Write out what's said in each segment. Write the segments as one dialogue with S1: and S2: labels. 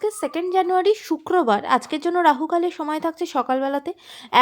S1: আজকে 2nd জানুয়ারি শুক্রবার। আজকের জন্য রাহুকালের সময় থাকছে সকালবেলাতে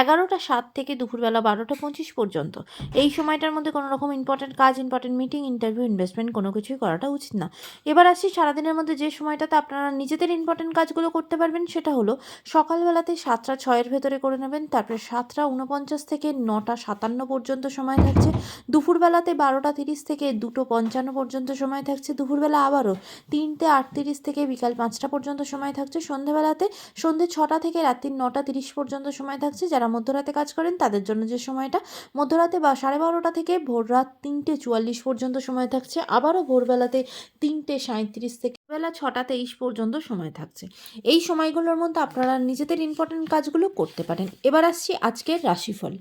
S1: 11টা 7 থেকে দুপুরবেলা 12টা 25 পর্যন্ত। এই সময়টার মধ্যে কোনো রকম ইম্পর্টেন্ট কাজ, ইম্পর্টেন্ট মিটিং, ইন্টারভিউ, ইনভেস্টমেন্ট কোনো কিছুই করাটা উচিত না। এবার আসছি সারাদিনের মধ্যে যে সময়টাতে আপনারা নিজেদের ইম্পর্টেন্ট কাজগুলো করতে পারবেন, সেটা হলো সকালবেলাতে 7টা 6-এর ভেতরে করে নেবেন। তারপরে 7টা 49 থেকে 9টা 57 পর্যন্ত সময় থাকছে। দুপুরবেলাতে 12টা 30 থেকে 2টো 55 পর্যন্ত সময় থাকছে। দুপুরবেলা আবারও 3টে 38 থেকে বিকাল 5টা পর্যন্ত সময় থাকছে। সন্ধেবেলাতে সন্ধে 6টা থেকে রাত্রি 9টা 30 পর্যন্ত সময় থাকছে। যারা মধ্যরাতে কাজ করেন তাদের জন্য যে সময়টা মধ্যরাতে বা 12:30 থেকে ভোররাত 3টে 44 পর্যন্ত সময় থাকছে। আবারও ভোরবেলাতে 3টে 37 থেকে বেলা 6টা 23 পর্যন্ত সময় থাকছে। এই সময়গুলোর মধ্যে আপনারা নিজেদের ইম্পর্টেন্ট কাজগুলো করতে পারেন। এবার আসছি আজকের রাশিফল।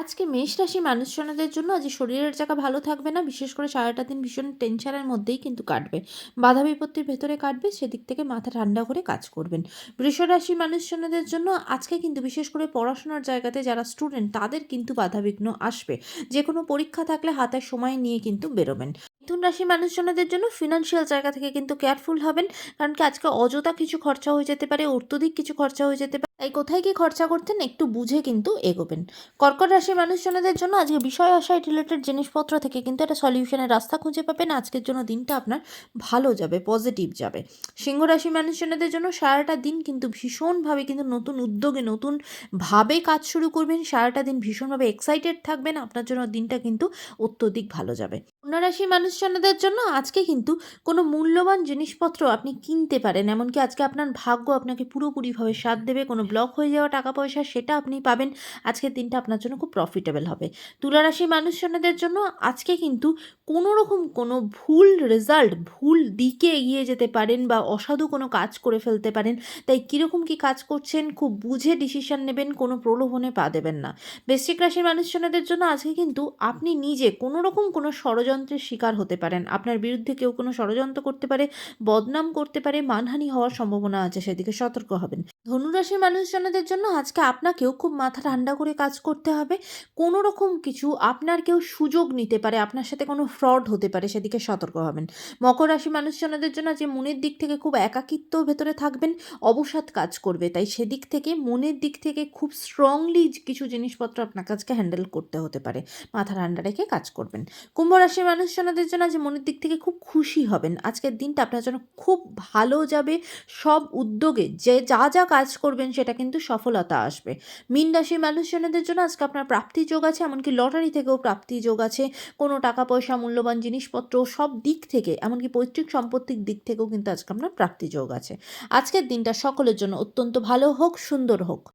S1: আজকে মেষ রাশি মানুষজনদের জন্য আজ শরীরের চাকা ভালো থাকবে না। বিশেষ করে সারাটা দিন ভীষণ টেনশনের মধ্যেই কিন্তু কাটবে, বাধা বিপত্তির ভেতরে কাটবে। সেদিক থেকে মাথা ঠান্ডা করে কাজ করবেন। বৃষ রাশি মানুষজনদের জন্য আজকে কিন্তু বিশেষ করে পড়াশোনার জায়গাতে যারা স্টুডেন্ট তাদের কিন্তু বাধাবিঘ্ন আসবে। যে কোনো পরীক্ষা থাকলে হাতে সময় নিয়ে কিন্তু বেরোবেন। মিথুন রাশি মানুষজনদের জন্য ফিনান্সিয়াল জায়গা থেকে কিন্তু কেয়ারফুল হবেন, কারণ কি আজকে অযথা কিছু খরচা হয়ে যেতে পারে, অত্যধিক কিছু খরচা হয়ে যেতে পারে। তাই কোথায় কি খরচা করতেন একটু বুঝে কিন্তু এগোবেন। কর্কট রাশির মানুষজনদের জন্য আজকে বিষয় আশয় রিলেটেড জিনিসপত্র থেকে কিন্তু একটা সলিউশনের রাস্তা খুঁজে পাবেন। আজকের জন্য দিনটা আপনার ভালো যাবে, পজিটিভ যাবে। সিংহ রাশি মানুষজনদের জন্য সারাটা দিন কিন্তু ভীষণভাবে কিন্তু নতুন উদ্যোগে নতুনভাবে কাজ শুরু করবেন। সারাটা দিন ভীষণভাবে এক্সাইটেড থাকবেন। আপনার জন্য দিনটা কিন্তু অত্যধিক ভালো যাবে। কন্যা রাশি মানুষজনদের জন্য আজকে কিন্তু কোনো মূল্যবান জিনিসপত্র আপনি কিনতে পারেন। এমনকি আজকে আপনার ভাগ্য আপনাকে পুরোপুরিভাবে সাথ দেবে। কোনো ব্লক হয়ে যাওয়া টাকা পয়সা সেটা আপনি পাবেন। আজকের দিনটা আপনার জন্য খুব প্রফিটেবল হবে। তুলা রাশি মানুষজনদের জন্য আজকে কিন্তু কোনো রকম কোনো ভুল রেজাল্ট, ভুল দিকে এগিয়ে যেতে পারেন বা অসাধু কোনো কাজ করে ফেলতে পারেন। তাই কীরকম কী কাজ করছেন খুব বুঝে ডিসিশন নেবেন, কোনো প্রলোভনে পা দেবেন না। বৃশ্চিক রাশির মানুষজনদের জন্য আজকে কিন্তু আপনি নিজে কোনো রকম কোনো ষড়যন্ত্রের শিকার হতে পারেন। আপনার বিরুদ্ধে কেউ কোনো ষড়যন্ত্র করতে পারে, বদনাম করতে পারে, মানহানি হওয়ার সম্ভাবনা আছে, সেদিকে সতর্ক হবেন। ধনুরাশির মানুষজনদের জন্য আজকে আপনাকেও খুব মাথা ঠান্ডা করে কাজ করতে হবে। কোনো রকম কিছু আপনার কেউ সুযোগ নিতে পারে, আপনার সাথে কোনো ফ্রড হতে পারে, সেদিকে সতর্ক হবেন। মকর রাশি মানুষজনদের জন্য যে মনের দিক থেকে খুব একাকিত্ব ভেতরে থাকবেন, অবসাদ কাজ করবে। তাই সেদিক থেকে মনের দিক থেকে খুব স্ট্রংলি কিছু জিনিসপত্র আপনার কাছকে হ্যান্ডেল করতে হতে পারে। মাথা ঠান্ডা রেখে কাজ করবেন। কুম্ভ রাশির মানুষজনদের জন্য যে মনের দিক থেকে খুব খুশি হবেন। আজকের দিনটা আপনার জন্য খুব ভালো যাবে। সব উদ্যোগে যা কাজ করবেন সেটা কিন্তু সফলতা আসবে। মীন রাশির মানুষজনদের জন্য আজকে আপনার প্রাপ্তি যোগ আছে, এমনকি লটারি থেকেও প্রাপ্তি যোগ আছে। কোনো টাকা পয়সা, মূল্যবান জিনিসপত্র সব দিক থেকে, এমনকি পৈতৃক সম্পত্তির দিক থেকেও কিন্তু আজকে আপনার প্রাপ্তি যোগ আছে। আজকের দিনটা সকলের জন্য অত্যন্ত ভালো হোক, সুন্দর হোক।